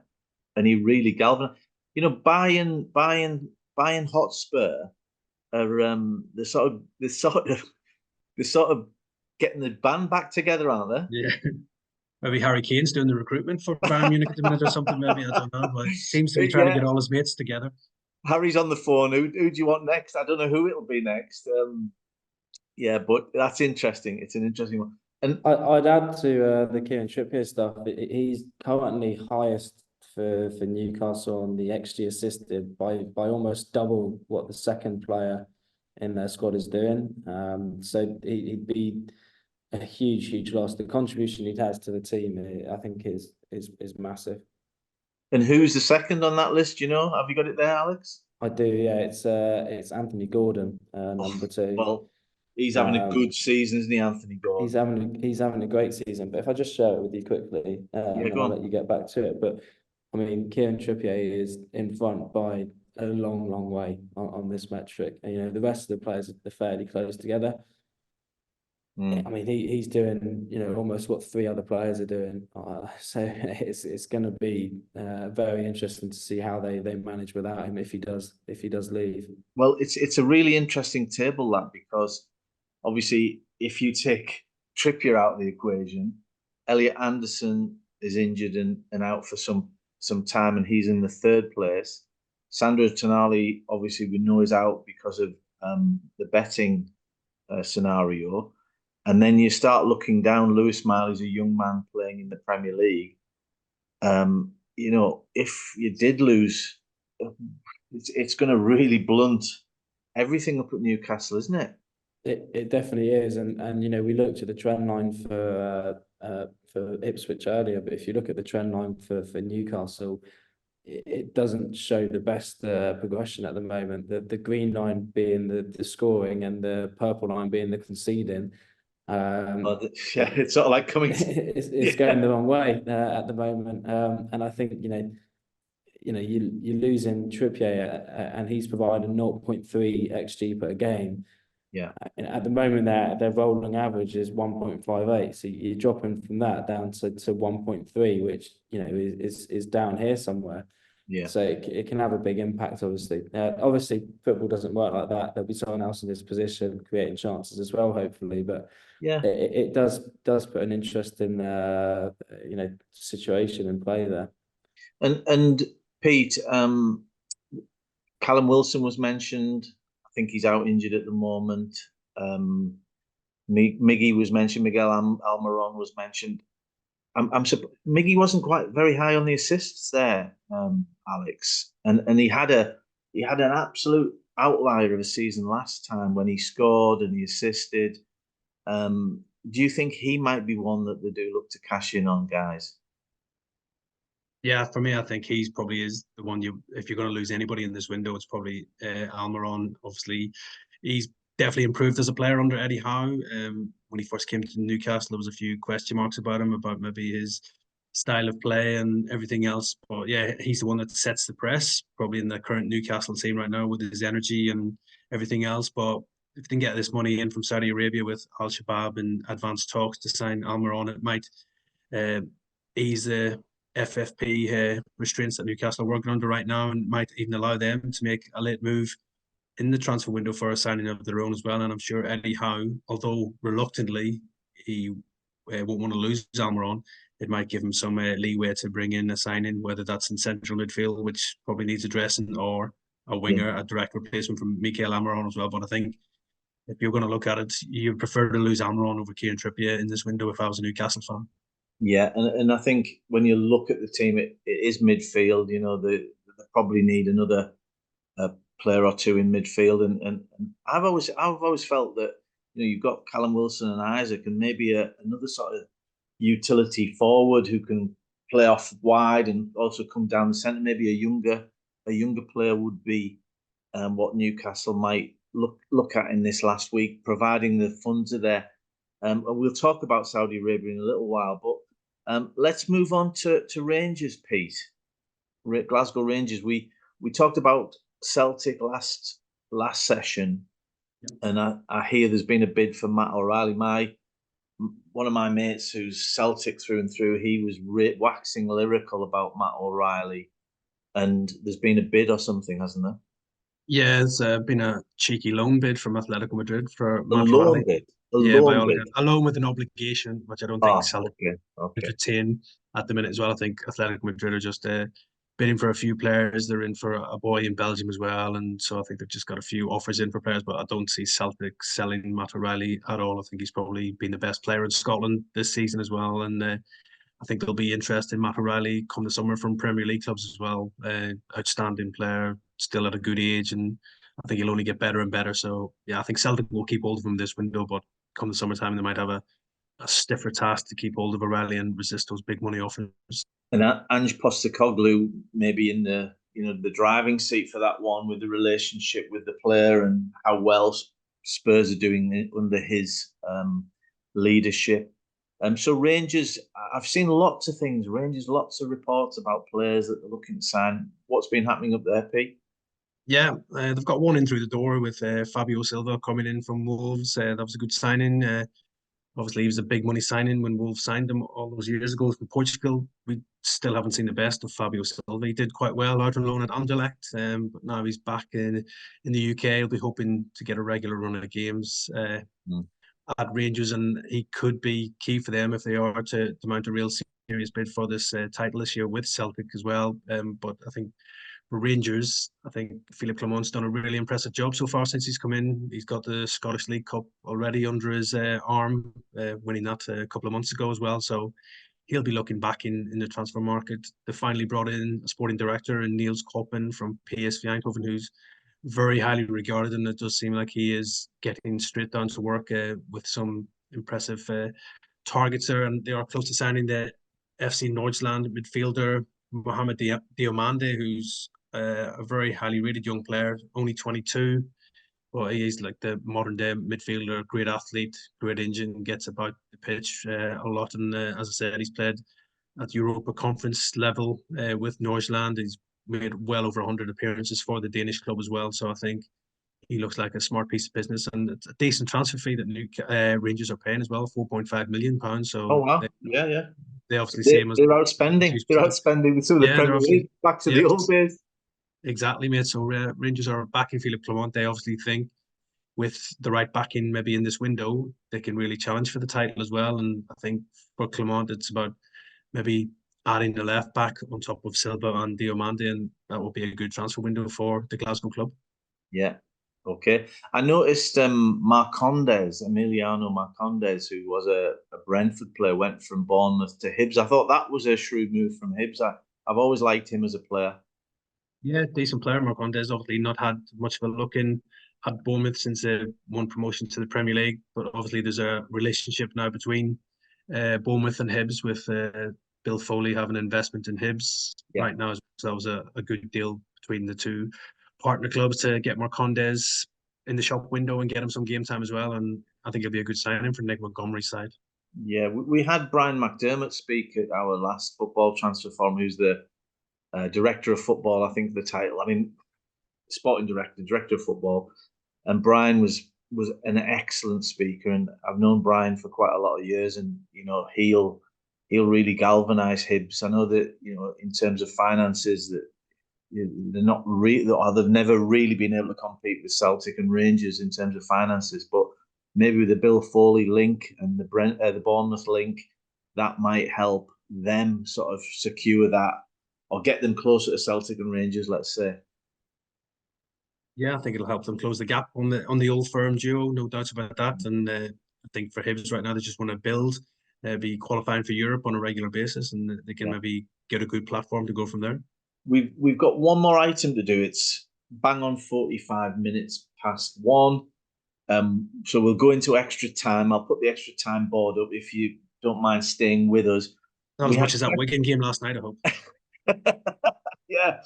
Speaker 1: And he really galvanized. You know, Bayern Hotspur are they're sort of getting the band back together, aren't they?
Speaker 2: Yeah. Maybe Harry Kane's doing the recruitment for Bayern Munich at the minute or something. Maybe, I don't know, but he seems to be trying to get all his mates together.
Speaker 1: Harry's on the phone. Who do you want next? I don't know who it'll be next. Yeah, but that's interesting. It's an interesting one. And
Speaker 3: I'd add to the Kieran Trippier stuff. He's currently highest for Newcastle on the XG assisted by almost double what the second player in their squad is doing. So he'd be a huge loss. The contribution he has to the team, I think, is massive.
Speaker 1: And who's the second on that list? You know, have you got it there, Alex?
Speaker 3: I do. Yeah, it's Anthony Gordon, number 2.
Speaker 1: Well, he's having a good season, isn't he, Anthony Gordon?
Speaker 3: He's having a great season. But if I just share it with you quickly, and then I'll let you get back to it. But I mean, Kieran Trippier is in front by a long way on this metric. And, you know, the rest of the players are fairly close together. I mean, he's doing, you know, almost what 3 other players are doing. So it's going to be very interesting to see how they manage without him if he does leave.
Speaker 1: Well, it's a really interesting table, that, because obviously if you take Trippier out of the equation, Elliot Anderson is injured and out for some time, and he's in the 3rd place. Sandro Tonali, obviously, we know is out because of the betting scenario. And then you start looking down. Lewis Miley's a young man playing in the Premier League. You know, if you did lose, it's going to really blunt everything up at Newcastle, isn't it?
Speaker 3: It definitely is, and you know, we looked at the trend line for Ipswich earlier, but if you look at the trend line for Newcastle, it doesn't show the best progression at the moment. The green line being the scoring, and the purple line being the conceding.
Speaker 1: Yeah, it's sort of like coming.
Speaker 3: It's going the wrong way at the moment, and I think you're losing Trippier, and he's providing 0.3 XG per game.
Speaker 1: Yeah.
Speaker 3: And at the moment, their rolling average is 1.58. So you're dropping from that down to 1.3, which, you know, is down here somewhere.
Speaker 1: Yeah.
Speaker 3: So it can have a big impact, obviously. Obviously, football doesn't work like that. There'll be someone else in this position creating chances as well, hopefully. But
Speaker 1: yeah,
Speaker 3: it does put an interesting situation in play there.
Speaker 1: And Pete, Callum Wilson was mentioned. I think he's out injured at the moment. Miggy was mentioned. Miguel Almiron was mentioned. I'm surprised Miggy wasn't quite very high on the assists there, Alex. And he had an absolute outlier of a season last time when he scored and he assisted. Do you think he might be one that they do look to cash in on, guys?
Speaker 2: Yeah, for me, I think he's probably is the one if you're going to lose anybody in this window, it's probably Almiron. Obviously, he's definitely improved as a player under Eddie Howe. When he first came to Newcastle, there was a few question marks about him, about maybe his style of play and everything else. But yeah, he's the one that sets the press, probably in the current Newcastle team right now, with his energy and everything else. But if they can get this money in from Saudi Arabia with Al Shabaab and advanced talks to sign Almiron, it might ease the FFP restraints that Newcastle are working under right now, and might even allow them to make a late move in the transfer window for a signing of their own as well. And I'm sure Eddie Howe, although reluctantly, he won't want to lose Almiron. It might give him some leeway to bring in a signing, whether that's in central midfield, which probably needs addressing, or a winger, a direct replacement from Mikel Almiron as well. But I think if you're going to look at it, you'd prefer to lose Almiron over Kieran Trippier in this window if I was a Newcastle fan.
Speaker 1: Yeah, and I think when you look at the team, it is midfield. You know, they probably need another player or two in midfield, and I've always felt that, you know, you've got Callum Wilson and Isaac, and maybe another sort of utility forward who can play off wide and also come down the centre. Maybe a younger player would be what Newcastle might look at in this last week, providing the funds are there. And we'll talk about Saudi Arabia in a little while, but Let's move on to Rangers, Pete. Glasgow Rangers. We talked about Celtic last session, and I hear there's been a bid for Matt O'Reilly. One of my mates who's Celtic through and through, he was waxing lyrical about Matt O'Reilly, and there's been a bid or something, hasn't there?
Speaker 2: Yeah, it's been a cheeky loan bid from Atletico Madrid for
Speaker 1: A
Speaker 2: Matt
Speaker 1: loan
Speaker 2: O'Reilly.
Speaker 1: bid.
Speaker 2: Yeah, by
Speaker 1: Loan
Speaker 2: all
Speaker 1: bid.
Speaker 2: accounts, along with an obligation, which I don't think Celtic
Speaker 1: Okay.
Speaker 2: retain at the minute as well. I think Atletico Madrid are just bidding for a few players. They're in for a boy in Belgium as well, and so I think they've just got a few offers in for players. But I don't see Celtic selling Matt O'Reilly at all. I think he's probably been the best player in Scotland this season as well, and I think there'll be interest in Matt O'Reilly come the summer from Premier League clubs as well. Outstanding player, still at a good age, and I think he'll only get better and better. So yeah, I think Celtic will keep hold of him this window, but come the summertime, they might have a stiffer task to keep hold of O'Reilly and resist those big money offers.
Speaker 1: And Ange Postecoglou maybe in the the driving seat for that one, with the relationship with the player and how well Spurs are doing under his leadership. So Rangers, I've seen lots of things. Rangers, lots of reports about players that they're looking to sign. What's been happening up there, Pete?
Speaker 2: Yeah, they've got one in through the door with Fabio Silva coming in from Wolves. That was a good signing. Obviously, he was a big money signing when Wolves signed him all those years ago from Portugal. We still haven't seen the best of Fabio Silva. He did quite well out on loan at Anderlecht, but now he's back in the UK. He'll be hoping to get a regular run of games at Rangers, and he could be key for them if they are to mount a real serious bid for this title this year with Celtic as well. But I think for Rangers, I think Philippe Clement's done a really impressive job so far since he's come in. He's got the Scottish League Cup already under his arm, winning that a couple of months ago as well. So he'll be looking back in the transfer market. They finally brought in a sporting director in Niels Koppen from PSV Eindhoven, who's very highly regarded, and it does seem like he is getting straight down to work with some impressive targets there, and they are close to signing the FC Nordjylland midfielder Mohamed Diomande, who's a very highly rated young player, only 22. But he's like the modern day midfielder, great athlete, great engine, gets about the pitch a lot. And as I said, he's played at Europa Conference level with Nordjylland. He's made well over 100 appearances for the Danish club as well. So I think he looks like a smart piece of business, and it's a decent transfer fee that Rangers are paying as well, £4.5 million. So
Speaker 1: oh wow, yeah.
Speaker 2: They obviously see him as
Speaker 1: they're outspending. They're outspending some of the Premier League. Back to the old days.
Speaker 2: Exactly, mate. So Rangers are backing Philippe Clement. They obviously think with the right backing, maybe in this window, they can really challenge for the title as well. And I think for Clement, it's about maybe adding the left back on top of Silva and Diomande, and that will be a good transfer window for the Glasgow club.
Speaker 1: Yeah. Okay. I noticed Marcondes, Emiliano Marcondes, who was a Brentford player, went from Bournemouth to Hibs. I thought that was a shrewd move from Hibs. I've always liked him as a player.
Speaker 2: Yeah, decent player. Marcondes obviously not had much of a look in at Bournemouth since they won promotion to the Premier League, but obviously there's a relationship now between Bournemouth and Hibs, with Bill Foley having an investment in Hibs right now. So that was a good deal between the two partner clubs to get Marcondes in the shop window and get him some game time as well. And I think it'll be a good signing for Nick Montgomery's side.
Speaker 1: Yeah, we had Brian McDermott speak at our last football transfer forum, who's the director of football, I think the title. I mean, sporting director of football. And Brian was an excellent speaker, and I've known Brian for quite a lot of years, and he'll really galvanise Hibs. I know that in terms of finances, that they're not really, or they've never really been able to compete with Celtic and Rangers in terms of finances. But maybe with the Bill Foley link and the Bournemouth link, that might help them sort of secure that, or get them closer to Celtic and Rangers, let's say.
Speaker 2: Yeah, I think it'll help them close the gap on the old firm duo, no doubts about that. And I think for Hibs right now, they just want to build, be qualifying for Europe on a regular basis, and they can maybe get a good platform to go from there.
Speaker 1: We've got one more item to do. It's bang on 45 minutes past 1. So we'll go into extra time. I'll put the extra time board up if you don't mind staying with us.
Speaker 2: Not as much as that Wigan game last night, I hope.
Speaker 1: Yeah,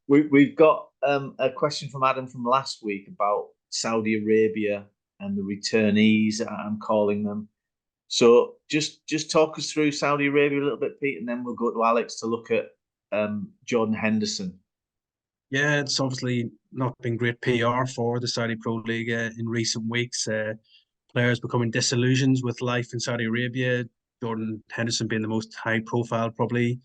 Speaker 1: we've got a question from Adam from last week about Saudi Arabia and the returnees, I'm calling them. So just talk us through Saudi Arabia a little bit, Pete, and then we'll go to Alex to look at Jordan Henderson.
Speaker 2: Yeah, it's obviously not been great PR for the Saudi Pro League in recent weeks. Players becoming disillusioned with life in Saudi Arabia. Jordan Henderson being the most high profile probably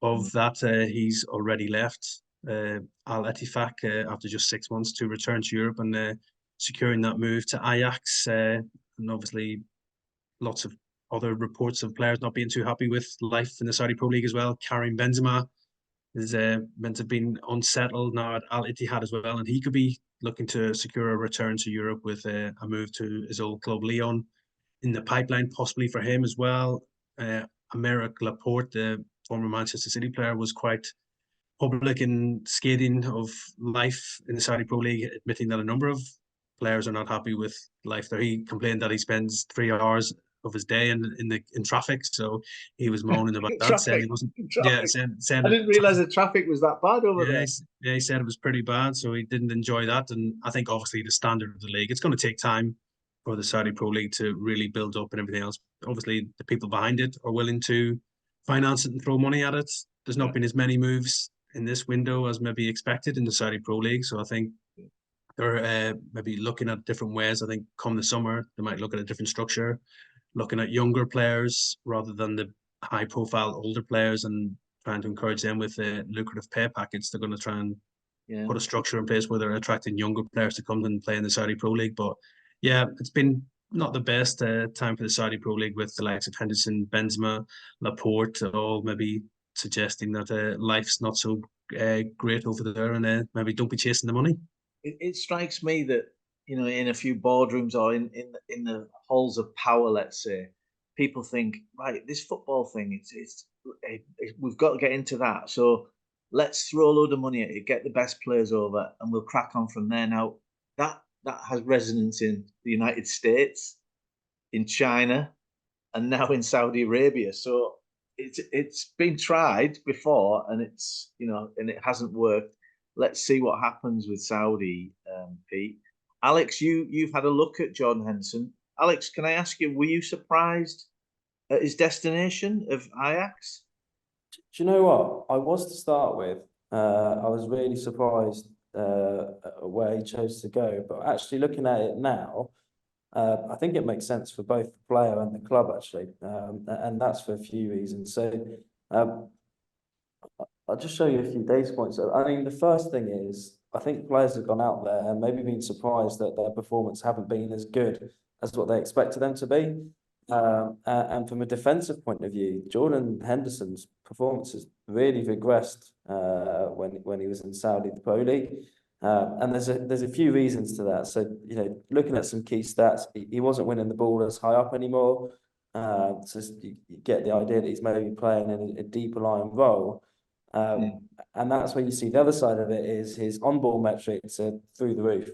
Speaker 2: of that. He's already left Al Ettifaq after just 6 months to return to Europe and securing that move to Ajax. And obviously lots of other reports of players not being too happy with life in the Saudi Pro League as well. Karim Benzema is meant to have been unsettled now at Al Ittihad as well, and he could be looking to secure a return to Europe with a move to his old club Lyon in the pipeline, possibly for him as well. Aymeric Laporte, the former Manchester City player, was quite public in scathing of life in the Saudi Pro League, admitting that a number of players are not happy with life there. He complained that he spends 3 hours of his day in traffic, so he was moaning about that, saying he wasn't. Yeah, saying
Speaker 1: I didn't realise the traffic was that bad over there.
Speaker 2: He said it was pretty bad, so he didn't enjoy that. And I think obviously the standard of the league, it's going to take time for the Saudi Pro League to really build up and everything else. Obviously, the people behind it are willing to finance it and throw money at it. There's not been as many moves in this window as maybe expected in the Saudi Pro League, so I think they're maybe looking at different ways. I think come the summer they might look at a different structure, looking at younger players rather than the high-profile older players, and trying to encourage them with a lucrative pay package. They're going to try and put a structure in place where they're attracting younger players to come and play in the Saudi Pro League. But yeah, it's been not the best time for the Saudi Pro League with the likes of Henderson, Benzema, Laporte, all maybe suggesting that life's not so great over there, and maybe don't be chasing the money.
Speaker 1: It strikes me that, you know, in a few boardrooms or in the halls of power, let's say, people think, right, this football thing, we've got to get into that. So let's throw a load of money at it, get the best players over, and we'll crack on from there. Now, that has resonance in the United States, in China, and now in Saudi Arabia. So it's been tried before, and and it hasn't worked. Let's see what happens with Saudi, Pete. Alex, you've had a look at Jordan Henderson. Alex, can I ask you, were you surprised at his destination of Ajax?
Speaker 3: Do you know what? I was to start with. I was really surprised where he chose to go. But actually looking at it now, I think it makes sense for both the player and the club, actually. And that's for a few reasons. So I'll just show you a few data points. I mean, the first thing is, I think players have gone out there and maybe been surprised that their performance haven't been as good as what they expected them to be. And from a defensive point of view, Jordan Henderson's performance has really regressed when he was in Saudi Pro League. And there's a few reasons to that. So, you know, looking at some key stats, he wasn't winning the ball as high up anymore. So you get the idea that he's maybe playing in a deeper line role. And that's where you see the other side of it is his on-ball metrics are through the roof.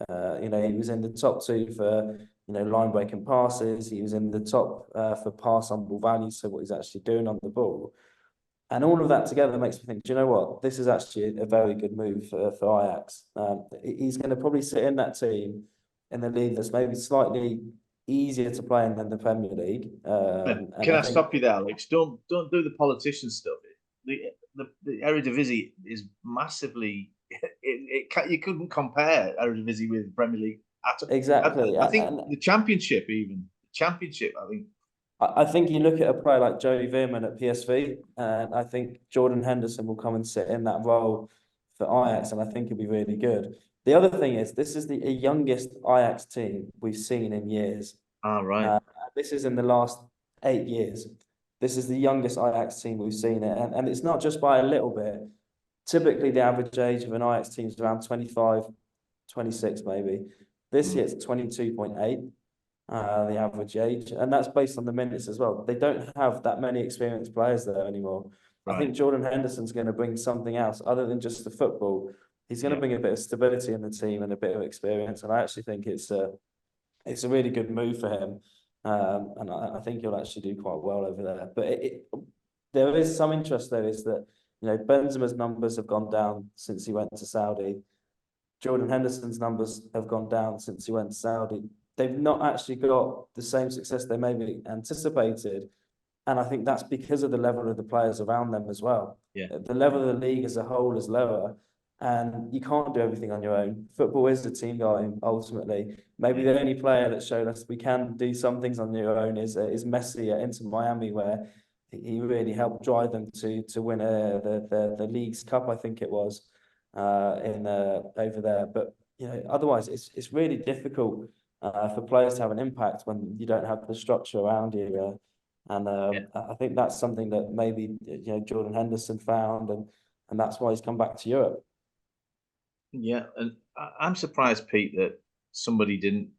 Speaker 3: You know, he was in the top 2 for, you know, line-breaking passes. He was in the top for pass on-ball value, so what he's actually doing on the ball. And all of that together makes me think, do you know what? This is actually a very good move for Ajax. He's going to probably sit in that team in the league that's maybe slightly easier to play in than the Premier League.
Speaker 1: Can I stop you there, Alex? Don't do the politician stuff. The Eredivisie is massively. You couldn't compare Eredivisie with Premier League at all.
Speaker 3: Exactly.
Speaker 1: I think the Championship,
Speaker 3: I think you look at a player like Joey Veerman at PSV, and I think Jordan Henderson will come and sit in that role for Ajax, and I think it'll be really good. The other thing is, this is the youngest Ajax team we've seen in years.
Speaker 1: Right.
Speaker 3: This is in the last 8 years. This is the youngest Ajax team we've seen it, and it's not just by a little bit. Typically, the average age of an Ajax team is around 25, 26 maybe. This year it's 22.8. The average age, and that's based on the minutes as well. They don't have that many experienced players there anymore. Right. I think Jordan Henderson's going to bring something else other than just the football. He's going to bring a bit of stability in the team and a bit of experience, and I actually think it's a really good move for him. And I think he'll actually do quite well over there. But there is some interest there, is that, you know, Benzema's numbers have gone down since he went to Saudi. Jordan Henderson's numbers have gone down since he went to Saudi. they've not actually got the same success they maybe anticipated. And I think that's because of the level of the players around them as well.
Speaker 1: Yeah.
Speaker 3: The level of the league as a whole is lower, and you can't do everything on your own. Football is a team game, ultimately. Maybe the only player that showed us we can do some things on your own is Messi at Inter Miami, where he really helped drive them to win the League's Cup, I think it was, over there. But otherwise it's really difficult for players to have an impact when you don't have the structure around you. I think that's something that maybe Jordan Henderson found, and that's why he's come back to Europe.
Speaker 1: Yeah, and I'm surprised, Pete, that somebody didn't,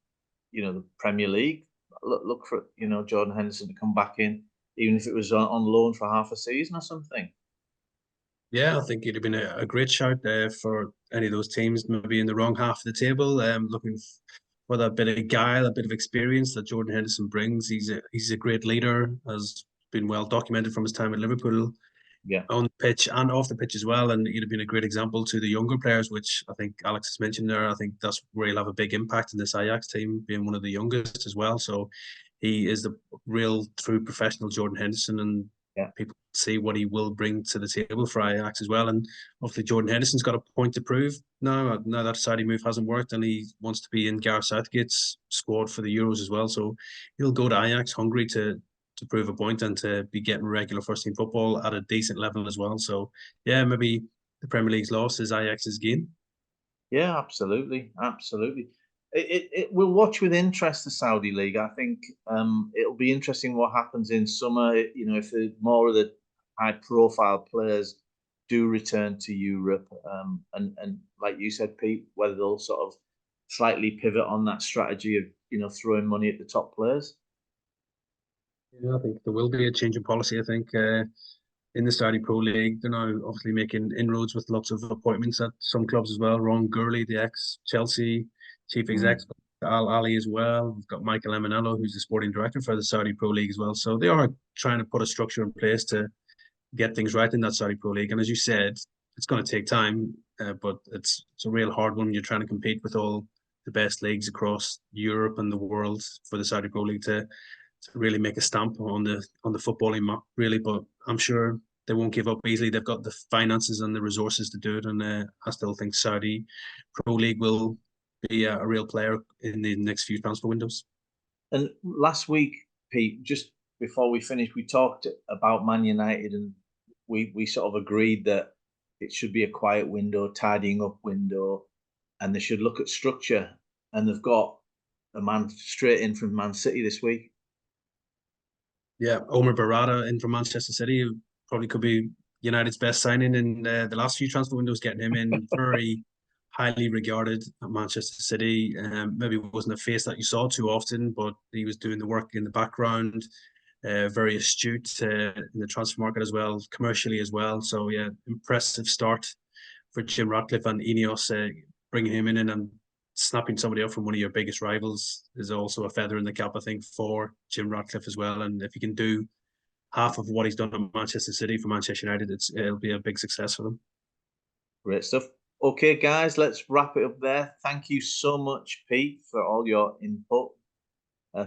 Speaker 1: the Premier League look for Jordan Henderson to come back in, even if it was on loan for half a season or something.
Speaker 2: Yeah, I think it'd have been a great shout there for any of those teams, maybe in the wrong half of the table, looking for that bit of guile, a bit of experience that Jordan Henderson brings. He's a great leader, has been well documented from his time at Liverpool, on the pitch and off the pitch as well. And he'd have been a great example to the younger players, which I think Alex has mentioned there. I think that's where he'll have a big impact in this Ajax team, being one of the youngest as well. So he is the real true professional Jordan Henderson, and people see what he will bring to the table for Ajax as well. And hopefully Jordan Henderson's got a point to prove now that Saudi move hasn't worked, and he wants to be in Gareth Southgate's squad for the Euros as well. So he'll go to Ajax hungry to prove a point and to be getting regular first team football at a decent level as well. So yeah, maybe the Premier League's loss is Ajax's gain.
Speaker 1: Yeah, absolutely. We'll watch with interest the Saudi League. I think it'll be interesting what happens in summer. If more of the high-profile players do return to Europe, and like you said, Pete, whether they'll sort of slightly pivot on that strategy of throwing money at the top players.
Speaker 2: Yeah, I think there will be a change in policy. I think in the Saudi Pro League, they're now obviously making inroads with lots of appointments at some clubs as well. Ron Gurley, the ex-Chelsea chief exec, Al Ali as well. We've got Michael Emenalo, who's the sporting director for the Saudi Pro League as well. So they are trying to put a structure in place to get things right in that Saudi Pro League. And as you said, it's going to take time, but it's a real hard one. You're trying to compete with all the best leagues across Europe and the world for the Saudi Pro League to really make a stamp on the footballing map, really. But I'm sure they won't give up easily. They've got the finances and the resources to do it, and I still think Saudi Pro League will be a real player in the next few transfer windows.
Speaker 1: And last week, Pete, just before we finished, we talked about Man United, and we sort of agreed that it should be a quiet window, tidying up window, and they should look at structure. And they've got a man straight in from Man City this week.
Speaker 2: Yeah, Omar Barada in from Manchester City, who probably could be United's best signing in the last few transfer windows, getting him in. Very highly regarded at Manchester City. Maybe wasn't a face that you saw too often, but he was doing the work in the background. Very astute in the transfer market as well, commercially as well. So yeah, impressive start for Jim Ratcliffe and Ineos, bringing him in and snapping somebody up from one of your biggest rivals is also a feather in the cap, I think, for Jim Ratcliffe as well. And if he can do half of what he's done at Manchester City for Manchester United, it'll be a big success for them.
Speaker 1: Great stuff. Okay, guys, let's wrap it up there. Thank you so much, Pete, for all your input.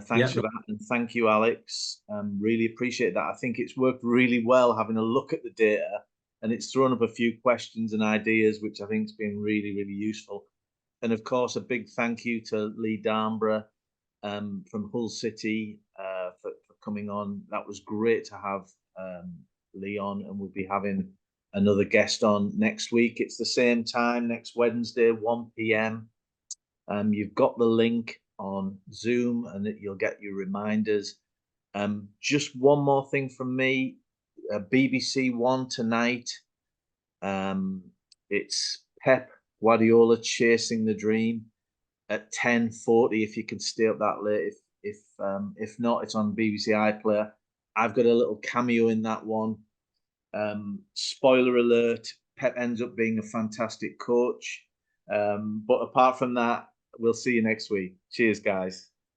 Speaker 1: Thanks for that, and thank you, Alex. Really appreciate that. I think it's worked really well having a look at the data, and it's thrown up a few questions and ideas, which I think has been really, really useful. And of course, a big thank you to Lee Darnbrough from Hull City for coming on. That was great to have Lee on, and we'll be having another guest on next week. It's the same time, next Wednesday, 1 p.m. You've got the link on Zoom, and you'll get your reminders. Just one more thing from me. BBC One tonight. It's Pep Guardiola Chasing the Dream at 10:40. If you can stay up that late, if not, it's on BBC iPlayer. I've got a little cameo in that one. Spoiler alert: Pep ends up being a fantastic coach. But apart from that, we'll see you next week. Cheers, guys.